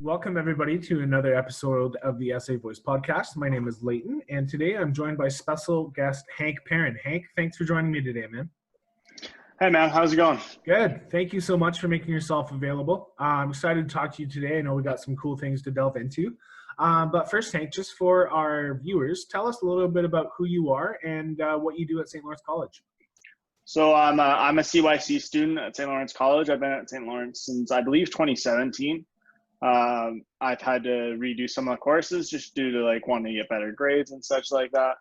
Welcome everybody to another episode of the SA Voice podcast. My name is Leighton, and today I'm joined by special guest Hank Perrin. Hank, thanks for joining me today, man. Hey man, how's it going? Good. Thank you so much for making yourself available. I'm excited to talk to you today. I know we got some cool things to delve into. But first, Hank, just for our viewers, tell us a little bit about who you are and what you do at St. Lawrence College. So I'm a CYC student at St. Lawrence College. I've been at St. Lawrence since I believe 2017. I've had to redo some of the courses just due to like wanting to get better grades and such like that.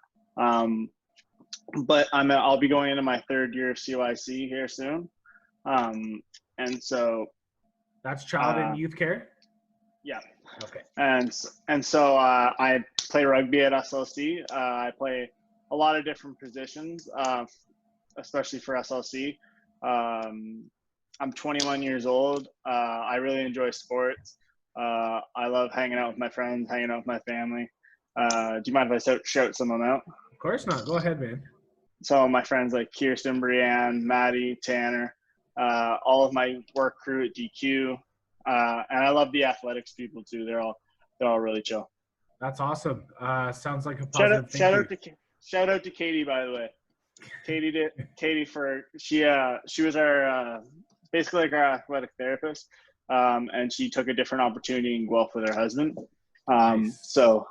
But I'll be going into my third year of CYC here soon. And so that's child and youth care. Yeah. Okay. And so I play rugby at SLC. I play a lot of different positions, especially for SLC. I'm 21 years old. I really enjoy sports. I love hanging out with my friends, hanging out with my family. Do you mind if I shout some of them out? Of course not. Go ahead, man. Some of my friends like Kirsten, Brianne, Maddie, Tanner, all of my work crew at DQ. And I love the athletics people too. They're all really chill. That's awesome. Sounds like a positive thing. Shout out to Katie, by the way. She was our basically like our athletic therapist, and she took a different opportunity in Guelph with her husband. Nice. So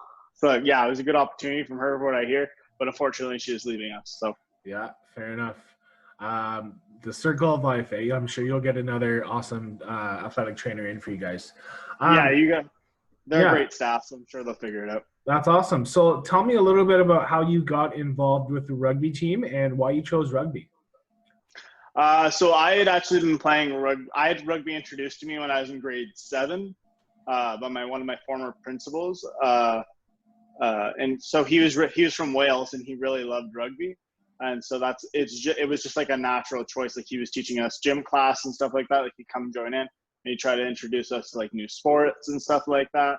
yeah, it was a good opportunity from her, what I hear. But unfortunately, she is leaving us. So yeah, fair enough. The circle of life, eh? I'm sure you'll get another awesome athletic trainer in for you guys. They're great staff, so I'm sure they'll figure it out. That's awesome. So tell me a little bit about how you got involved with the rugby team and why you chose rugby. So I had actually been playing rugby. I had rugby introduced to me when I was in grade 7 by one of my former principals. And so he was from Wales and he really loved rugby. And so it was just like a natural choice. Like he was teaching us gym class and stuff like that. Like he'd come join in and he'd try to introduce us to like new sports and stuff like that.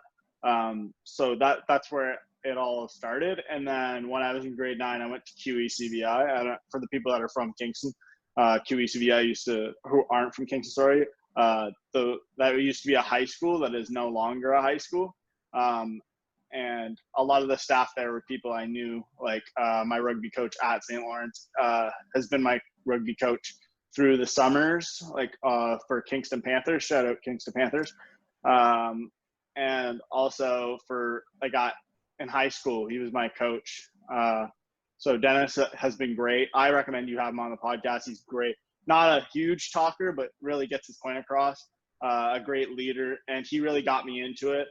So that's where it all started. And then when I was in grade 9, I went to QECBI. For the people that are from Kingston, QECBI who aren't from Kingston, sorry, that used to be a high school that is no longer a high school. And a lot of the staff there were people I knew, like my rugby coach at St. Lawrence has been my rugby coach through the summers, like for Kingston Panthers. Shout out Kingston Panthers. And also in high school, he was my coach. So Dennis has been great. I recommend you have him on the podcast. He's great. Not a huge talker, but really gets his point across. A great leader, and he really got me into it.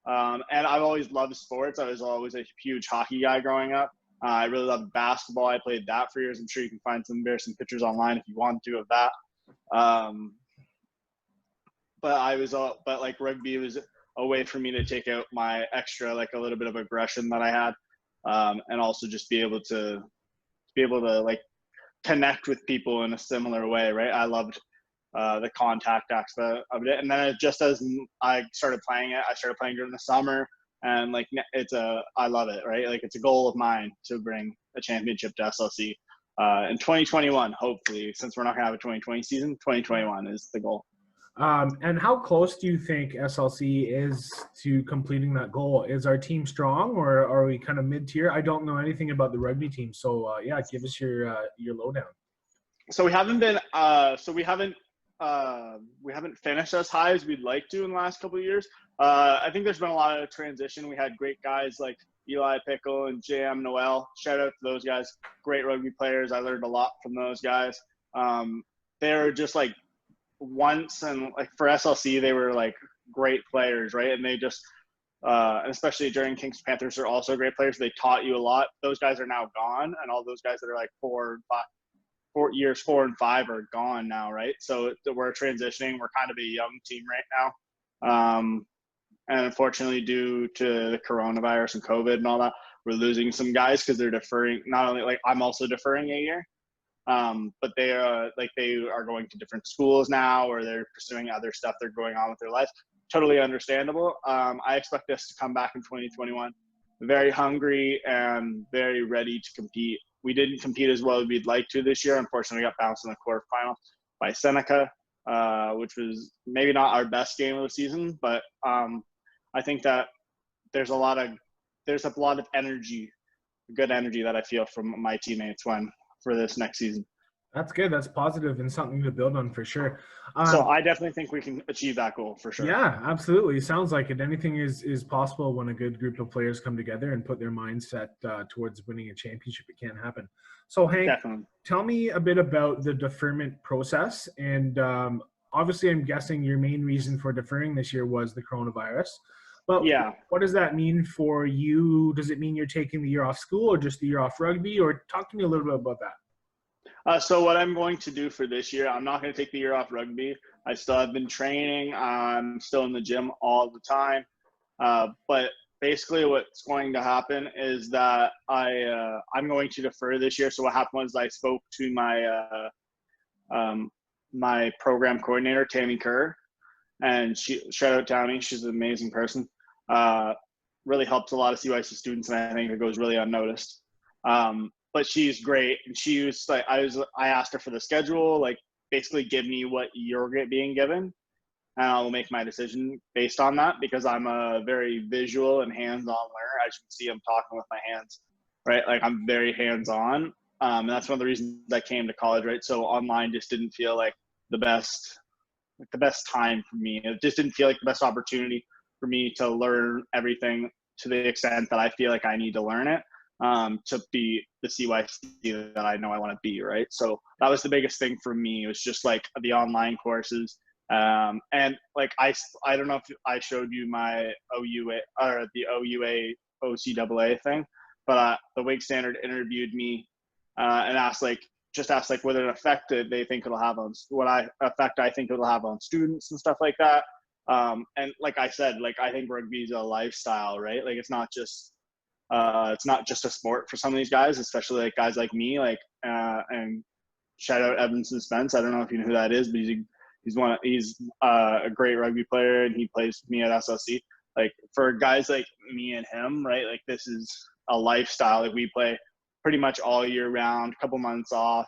And I've always loved sports. I was always a huge hockey guy growing up. I really loved basketball. I played that for years. I'm sure you can find some embarrassing pictures online if you want to of that. But like rugby was a way for me to take out my extra, like a little bit of aggression that I had, and also just be able to like connect with people in a similar way, right? I loved the contact aspect of it, and then just as I started playing it, I started playing during the summer, and like I love it, right? Like it's a goal of mine to bring a championship to SLC in 2021, hopefully, since we're not gonna have a 2020 season. 2021 is the goal. And how close do you think SLC is to completing that goal? Is our team strong, or are we kind of mid-tier? I don't know anything about the rugby team, so yeah, give us your lowdown. So we haven't finished as high as we'd like to in the last couple of years. I think there's been a lot of transition. We had great guys like Eli Pickle and JM Noel. Shout out to those guys. Great rugby players. I learned a lot from those guys. They're just like once, and like for SLC, they were like great players, right? And they just, and especially during Kingston Panthers, are also great players. They taught you a lot. Those guys are now gone, and all those guys that are like 4 and 5 are gone now, right? So we're transitioning. We're kind of a young team right now. And unfortunately, due to the coronavirus and COVID and all that, we're losing some guys because they're deferring. Not only like I'm also deferring a year, but they are going to different schools now, or they're pursuing other stuff they're going on with their life. Totally understandable. I expect us to come back in 2021 very hungry and very ready to compete. We didn't compete as well as we'd like to this year. Unfortunately, we got bounced in the quarterfinal by Seneca, which was maybe not our best game of the season, but I think that there's a lot of energy, good energy that I feel from my teammates for this next season. That's good. That's positive and something to build on for sure. So I definitely think we can achieve that goal for sure. Yeah, absolutely. Sounds like it. Anything is possible when a good group of players come together and put their mindset towards winning a championship. It can happen. So, Hank, Definitely. tell me a bit about the deferment process. And obviously, I'm guessing your main reason for deferring this year was the coronavirus. But Yeah. what does that mean for you? Does it mean you're taking the year off school or just the year off rugby? Or talk to me a little bit about that. So what I'm going to do for this year, I'm not going to take the year off rugby. I still have been training. I'm still in the gym all the time. But basically what's going to happen is that I'm going to defer this year. So what happened was I spoke to my program coordinator, Tammy Kerr, and shout out Tammy. She's an amazing person. Really helps a lot of CYC students, and I think it goes really unnoticed. But she's great, and she was like, I asked her for the schedule, like basically give me what you're being given, and I'll make my decision based on that, because I'm a very visual and hands-on learner. As you can see, I'm talking with my hands, right? Like I'm very hands-on, and that's one of the reasons I came to college, right? So online just didn't feel like the best time for me. It just didn't feel like the best opportunity for me to learn everything to the extent that I feel like I need to learn it. To be the CYC that I know I want to be, right? So that was the biggest thing for me. It was just like the online courses. And like, I don't know if I showed you my OUA or the OUA OCAA thing, but the Wig Standard interviewed me and asked what an effect they think it'll have on effect I think it'll have on students and stuff like that. And like I said, like I think rugby is a lifestyle, right? Like it's not just a sport for some of these guys, especially like guys like me, like and shout out Evanson Spence. I don't know if you know who that is, but he's a great rugby player, and he plays with me at SLC. Like for guys like me and him, right? Like this is a lifestyle. Like we play pretty much all year round, a couple months off,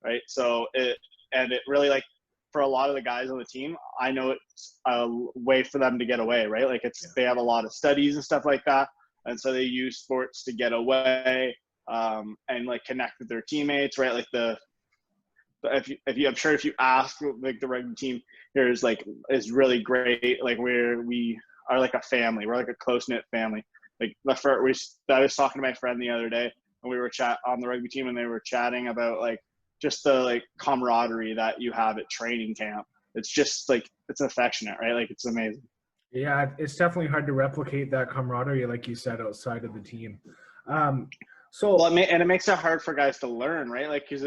right? So it really, like, for a lot of the guys on the team, I know it's a way for them to get away, right? Like they have a lot of studies and stuff like that. And so they use sports to get away and like connect with their teammates, right? Like I'm sure if you ask like the rugby team here is really great. Like we are like a family. We're like a close knit family. Like I was talking to my friend the other day, and we were on the rugby team, and they were chatting about like just the like camaraderie that you have at training camp. It's just like, it's affectionate, right? Like it's amazing. Yeah, it's definitely hard to replicate that camaraderie, like you said, outside of the team. It makes it hard for guys to learn, right? Because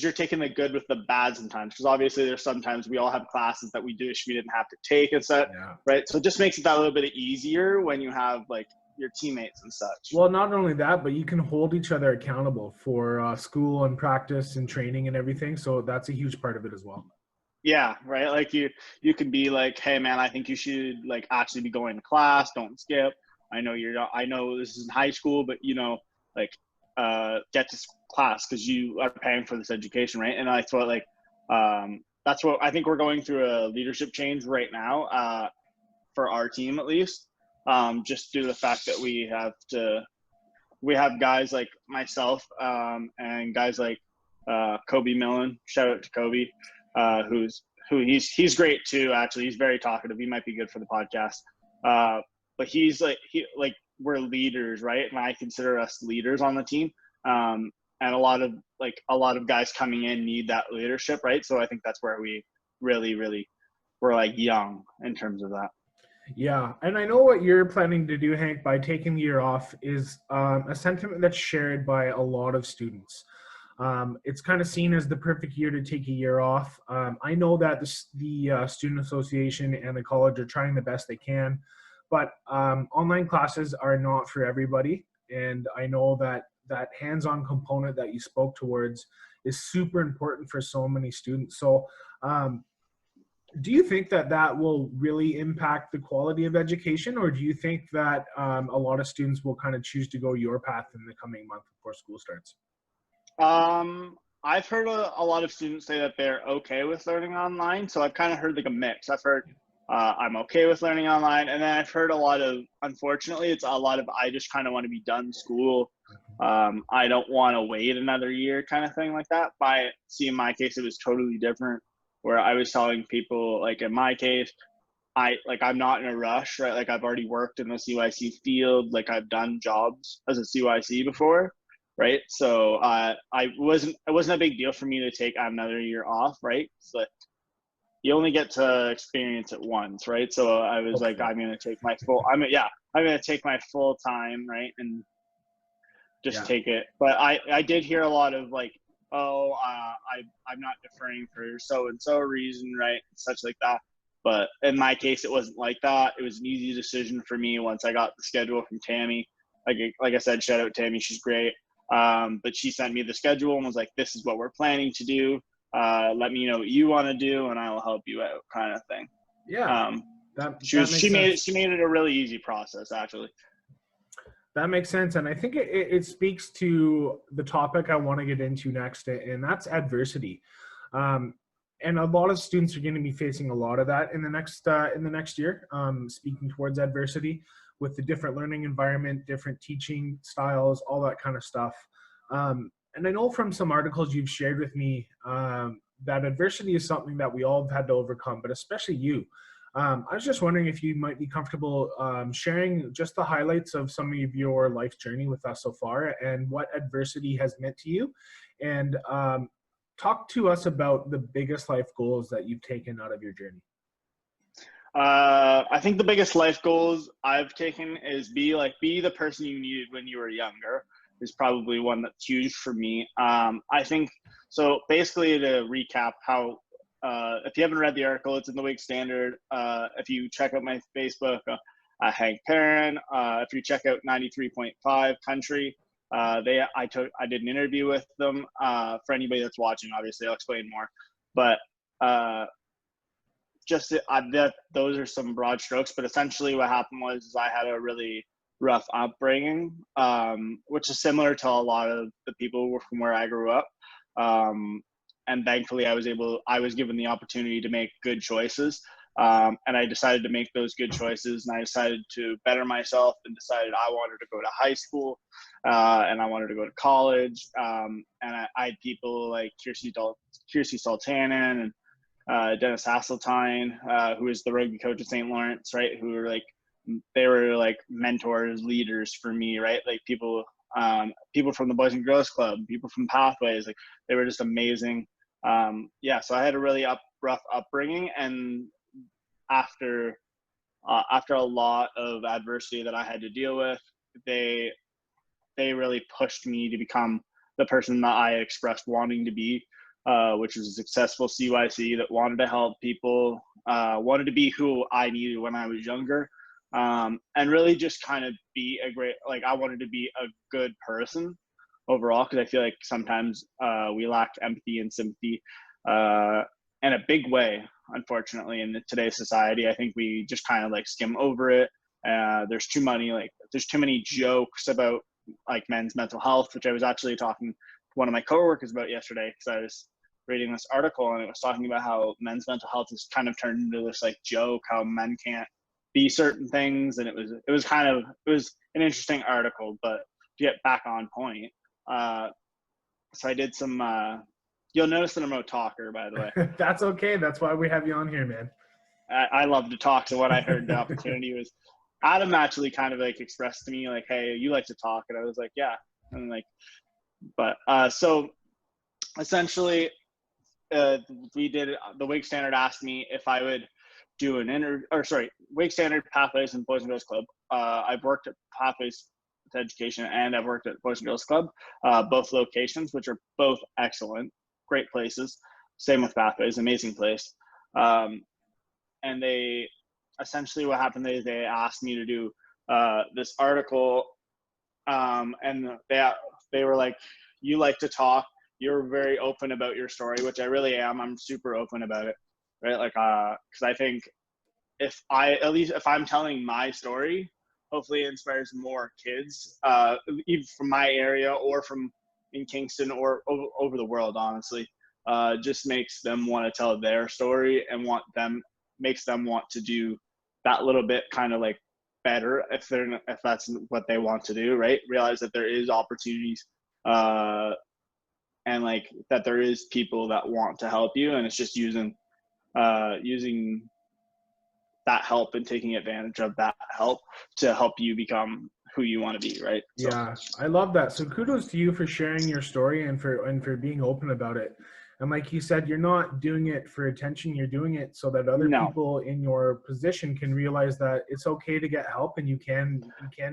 you're taking the good with the bad sometimes. Because obviously, there's sometimes we all have classes that we didn't have to take and such, right? So it just makes it that little bit easier when you have like your teammates and such. Well, not only that, but you can hold each other accountable for school and practice and training and everything. So that's a huge part of it as well. Yeah, right. Like you can be like, hey man, I think you should like actually be going to class. Don't skip. I know this is in high school, but like get to class because you are paying for this education, right? And I thought like that's what I think we're going through a leadership change right now for our team at least. Just due to the fact that we have guys like myself and guys like Kobe Millen. Shout out to Kobe. He's great too. Actually, he's very talkative. He might be good for the podcast. But we're leaders, right? And I consider us leaders on the team. And a lot of guys coming in need that leadership, right? So I think that's where we really we're like young in terms of that. Yeah, and I know what you're planning to do, Hank, by taking the year off is a sentiment that's shared by a lot of students. It's kind of seen as the perfect year to take a year off. I know that the Student Association and the college are trying the best they can, but online classes are not for everybody. And I know that hands-on component that you spoke towards is super important for so many students. So do you think that will really impact the quality of education, or do you think that a lot of students will kind of choose to go your path in the coming month before school starts? I've heard a lot of students say that they're okay with learning online. So I've kind of heard like a mix. I've heard I'm okay with learning online. And then I've heard a lot of, unfortunately, it's a lot of, I just kind of want to be done school. I don't want to wait another year kind of thing like that. In my case, it was totally different, where I was telling people, like in my case, I'm not in a rush, right? Like I've already worked in the CYC field. Like I've done jobs as a CYC before, right? So it wasn't a big deal for me to take another year off, right? So you only get to experience it once, right? So I was like, I'm going to take my I'm going to take my full time, right? And just take it. But I did hear a lot of like, oh, I'm not deferring for so-and-so reason, right? Such like that. But in my case, it wasn't like that. It was an easy decision for me once I got the schedule from Tammy. Like I said, shout out Tammy, she's great. But she sent me the schedule and was like, this is what we're planning to do. Let me know what you want to do and I will help you out, kind of thing. Yeah. She made it a really easy process, actually. That makes sense. And I think it speaks to the topic I want to get into next, and that's adversity. And a lot of students are going to be facing a lot of that in the next year, speaking towards adversity with the different learning environment, different teaching styles, all that kind of stuff. And I know from some articles you've shared with me that adversity is something that we all have had to overcome, but especially you. I was just wondering if you might be comfortable sharing just the highlights of some of your life journey with us so far and what adversity has meant to you. And talk to us about the biggest life goals that you've taken out of your journey. I think the biggest life goals I've taken is be the person you needed when you were younger is probably one that's huge for me. I think, so basically to recap how, if you haven't read the article, it's in the Wake Standard. If you check out my Facebook, Hank Perrin. If you check out 93.5 Country, I did an interview with them. For anybody that's watching, obviously, I'll explain more. But those are some broad strokes. But essentially, what happened was I had a really rough upbringing, which is similar to a lot of the people from where I grew up. And thankfully I was given the opportunity to make good choices. And I decided to make those good choices, and I decided to better myself and decided I wanted to go to high school, and I wanted to go to college. And I had people like Kirsty Sultanen and Dennis Hasseltine, who is the rugby coach at St. Lawrence, right? Who were they were like mentors, leaders for me, right? Like people from the Boys and Girls Club, people from Pathways, like they were just amazing. So I had a really rough upbringing, and after a lot of adversity that I had to deal with, they really pushed me to become the person that I expressed wanting to be, which was a successful CYC that wanted to help people, wanted to be who I needed when I was younger. And really just kind of be I wanted to be a good person overall, because I feel like sometimes we lack empathy and sympathy in a big way, unfortunately, in today's society. I think we just kind of skim over it. There's too many jokes about men's mental health, which I was actually talking to one of my coworkers about yesterday, because I was reading this article and it was talking about how men's mental health has kind of turned into this joke, how men can't be certain things. And it was an interesting article. But to get back on point, so I did some you'll notice that I'm a talker, by the way. That's okay. That's why we have you on here, man. I love to talk. So when I heard the opportunity was, Adam actually kind of expressed to me hey, you like to talk, and I was like, yeah. And so essentially we did, the Wake Standard asked me if I would do Wake Standard, Pathways, and Boys and Girls Club. I've worked at Pathways to Education and I've worked at Boys and Girls Club, both locations, which are both excellent, great places. Same with Pathways, amazing place. And they essentially, what happened is they asked me to do this article, and they were like, you like to talk, you're very open about your story, which I really am. I'm super open about it, right? Because I think if I'm telling my story, hopefully it inspires more kids, either from my area or from in Kingston or over the world, honestly. Just makes them want to tell their story and makes them want to do that little bit kind of like better if that's what they want to do, right? Realize that there is opportunities, and like that there is people that want to help you, and it's just using that help and taking advantage of that help to help you become who you want to be, right? So Yeah, I love that. So kudos to you for sharing your story and for being open about it. And like you said, you're not doing it for attention. You're doing it so that other no. people in your position can realize that it's okay to get help and you can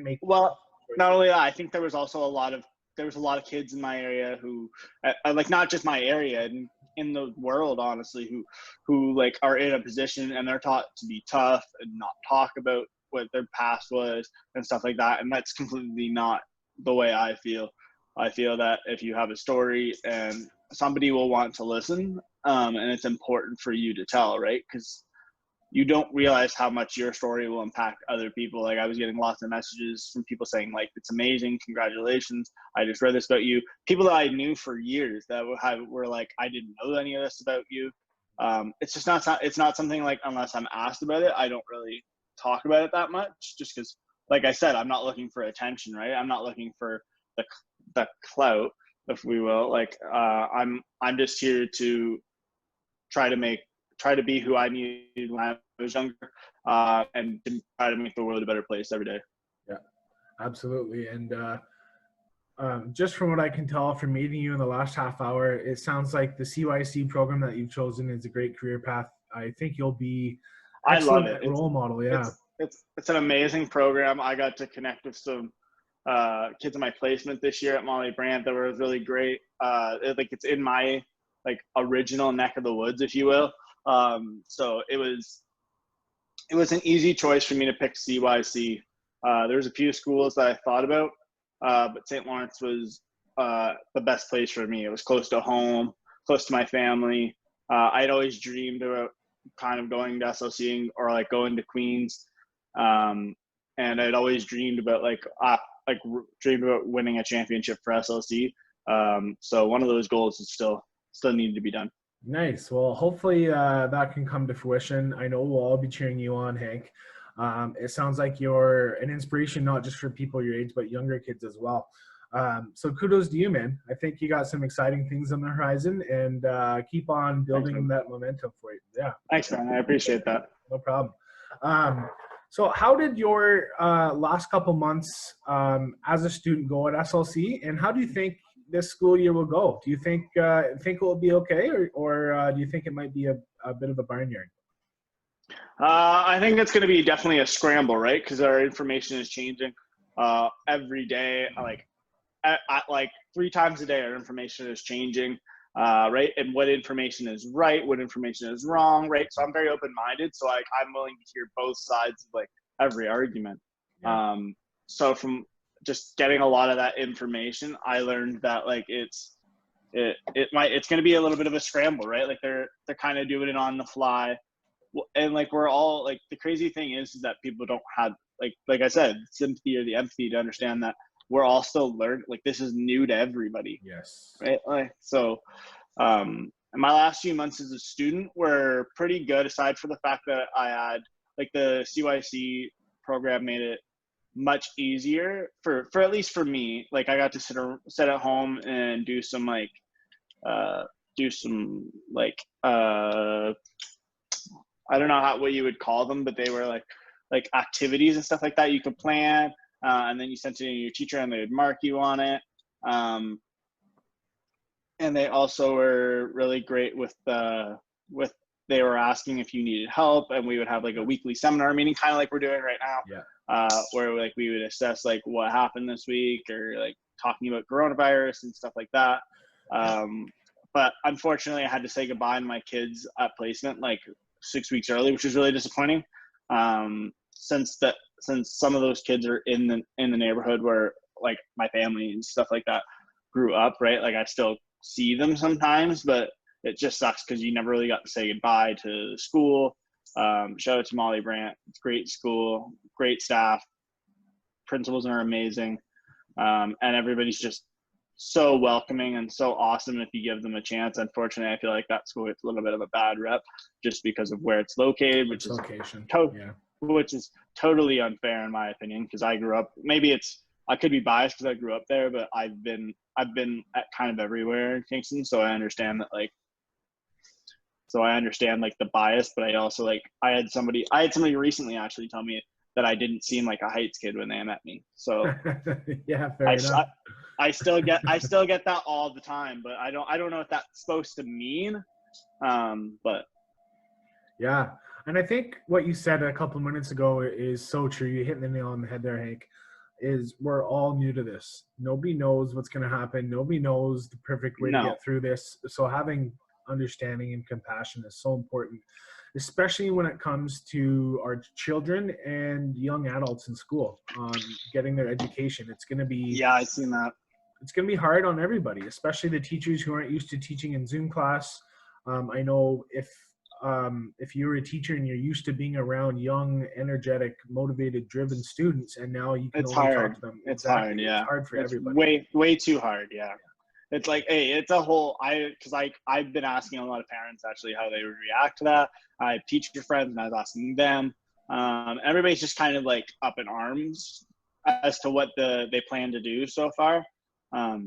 make Well, not choices. only that, I think there was also there was a lot of kids in my area who, like not just my area, in the world, honestly, who like are in a position and they're taught to be tough and not talk about what their past was and stuff like that. And that's completely not the way I feel. I feel that if you have a story and somebody will want to listen, and it's important for you to tell, right? Because you don't realize how much your story will impact other people. Like I was getting lots of messages from people saying like, it's amazing. Congratulations. I just read this about you. People that I knew for years that were like, I didn't know any of this about you. It's just it's not something like, unless I'm asked about it, I don't really talk about it that much, just because, like I said, I'm not looking for attention, right? I'm not looking for the clout, if we will. Like, I'm just here to try to be who I needed when I was younger, and try to make the world a better place every day. Yeah, absolutely. And just from what I can tell from meeting you in the last half hour, it sounds like the CYC program that you've chosen is a great career path. I think you'll be I love excellent it. at role model. Yeah. It's an amazing program. I got to connect with some kids in my placement this year at Molly Brandt that were really great. It's in my like original neck of the woods, if you will. So it was an easy choice for me to pick CYC. There's a few schools that I thought about, but St. Lawrence was the best place for me. It was close to home, close to my family. I'd always dreamed about kind of going to SLC or like going to Queens, and I'd always dreamed about dreamed about winning a championship for SLC. So one of those goals is still needed to be done. Nice. Well, hopefully that can come to fruition. I know we'll all be cheering you on, Hank. It sounds like you're an inspiration, not just for people your age, but younger kids as well. So kudos to you, man. I think you got some exciting things on the horizon, and keep on Thanks, building man. that momentum for you. Yeah. Thanks, man. I appreciate that. No problem. So how did your last couple months as a student go at SLC, and how do you think this school year will go? Do you think it will be okay, or do you think it might be a bit of a barnyard? I think it's going to be definitely a scramble, right? Because our information is changing every day. Like 3 times a day, our information is changing, right? And what information is right, what information is wrong, right? So I'm very open-minded. So like I'm willing to hear both sides of like every argument. Yeah. So from just getting a lot of that information, I learned that like it's going to be a little bit of a scramble, right? Like they're kind of doing it on the fly. And like we're all like, the crazy thing is that people don't have like I said, sympathy or the empathy to understand that we're all still learning. Like this is new to everybody, Yes. right? Like so, my last few months as a student were pretty good, aside for the fact that I had like the CYC program made it much easier for at least for me. Like I got to sit at home and do some I don't know what you would call them, but they were like activities and stuff like that you could plan, and then you sent it to your teacher and they would mark you on it. And they also were really great with they were asking if you needed help, and we would have like a weekly seminar meeting, kind of like we're doing right now, Yeah. where like we would assess like what happened this week, or like talking about coronavirus and stuff like that. But unfortunately, I had to say goodbye to my kids at placement like 6 weeks early, which was really disappointing. Since some of those kids are in the neighborhood where like my family and stuff like that grew up, right? Like I still see them sometimes, but it just sucks because you never really got to say goodbye to the school. Shout out to Molly Brandt. It's a great school, great staff. Principals are amazing. And everybody's just so welcoming and so awesome if you give them a chance. Unfortunately, I feel like that school gets a little bit of a bad rep just because of where it's located, which Its location. Yeah. which is totally unfair in my opinion, because I grew up, I could be biased because I grew up there, but I've been at kind of everywhere in Kingston, so I understand that like the bias, but I also like I had somebody recently actually tell me that I didn't seem like a Heights kid when they met me. So Yeah, fair enough. I still get that all the time, but I don't know what that's supposed to mean. But yeah. And I think what you said a couple minutes ago is so true. You hit the nail on the head there, Hank. Is we're all new to this. Nobody knows what's going to happen. Nobody knows the perfect way to no, get through this. So having understanding and compassion is so important, especially when it comes to our children and young adults in school, getting their education. It's going to be I've seen that. It's going to be hard on everybody, especially the teachers who aren't used to teaching in Zoom class. I know if you're a teacher and you're used to being around young, energetic, motivated, driven students, and now you can It's only hard. talk to them. It's Exactly. hard. Yeah. It's hard for It's everybody. way too hard. Yeah. It's like, hey, it's a whole, I've been asking a lot of parents actually how they would react to that. I have teacher friends and I was asking them. Everybody's just kind of like up in arms as to what they plan to do so far. I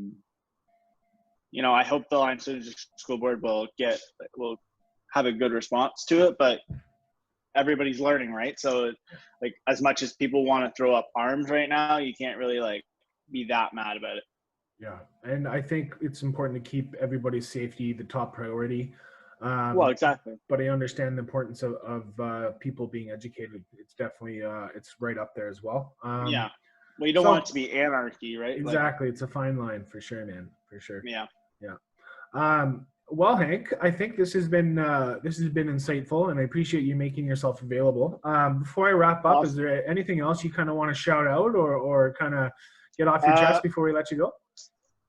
hope the Lions School Board will have a good response to it, but everybody's learning, right? So like as much as people want to throw up arms right now, you can't really like be that mad about it. Yeah, and I think it's important to keep everybody's safety the top priority. Well, exactly. But I understand the importance of people being educated. It's definitely it's right up there as well. Yeah. Well, you don't want it to be anarchy, right? Exactly. It's a fine line for sure, man. For sure. Yeah. Yeah. Well, Hank, I think this has been insightful, and I appreciate you making yourself available. Before I wrap up, Is there anything else you kind of want to shout out or kind of get off your chest before we let you go?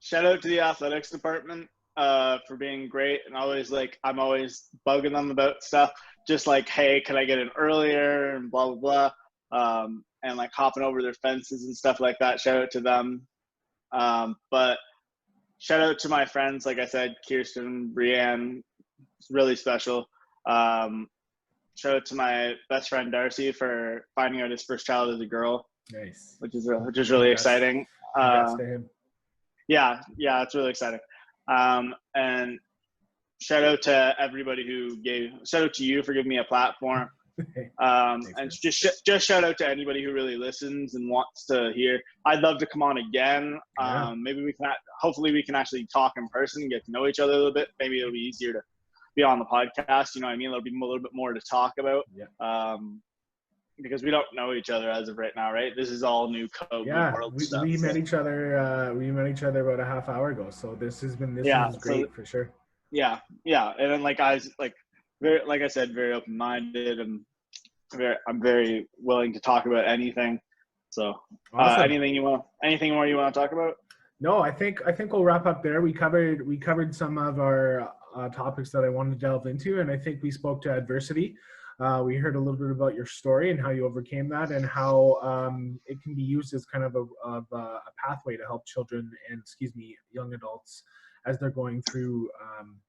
Shout out to the athletics department for being great, and I'm always bugging them about stuff, just like, hey, can I get in earlier and blah blah blah, and like hopping over their fences and stuff like that. Shout out to them, but shout out to my friends, like I said, Kirsten, Brianne, it's really special. Shout out to my best friend Darcy for finding out his first child as a girl. Nice, which is really exciting. Congrats to him. Yeah, it's really exciting. And shout out to everybody shout out to you for giving me a platform. Thanks, and just shout out to anybody who really listens and wants to hear. I'd love to come on again. Yeah. Maybe hopefully we can actually talk in person and get to know each other a little bit. Maybe it'll be easier to be on the podcast. You know what I mean? There'll be a little bit more to talk about. Yeah. Because we don't know each other as of right now, right? This is all new code. Yeah, world we, stuff, we met each other. We met each other about a half hour ago. So this is great for sure. Yeah, and then like I said, very open minded, and I'm very willing to talk about anything. So awesome. anything more you want to talk about? No, I think we'll wrap up there. We covered some of our topics that I wanted to delve into, and I think we spoke to adversity. We heard a little bit about your story and how you overcame that, and how it can be used as kind of a pathway to help children and young adults as they're going through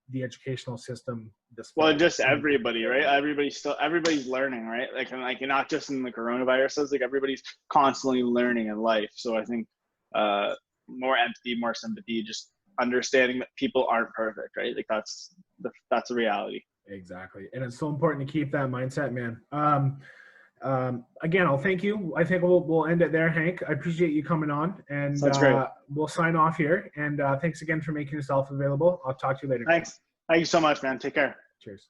the educational system this fall. Well, just everybody, right? Everybody's learning, right? Like not just in the coronavirus, like everybody's constantly learning in life. So I think more empathy, more sympathy, just understanding that people aren't perfect, right? Like that's a reality. Exactly. And it's so important to keep that mindset, man. Again, I'll thank you. I think we'll end it there, Hank. I appreciate you coming on, and we'll sign off here. And thanks again for making yourself available. I'll talk to you later. Thanks. Thank you so much, man. Take care. Cheers.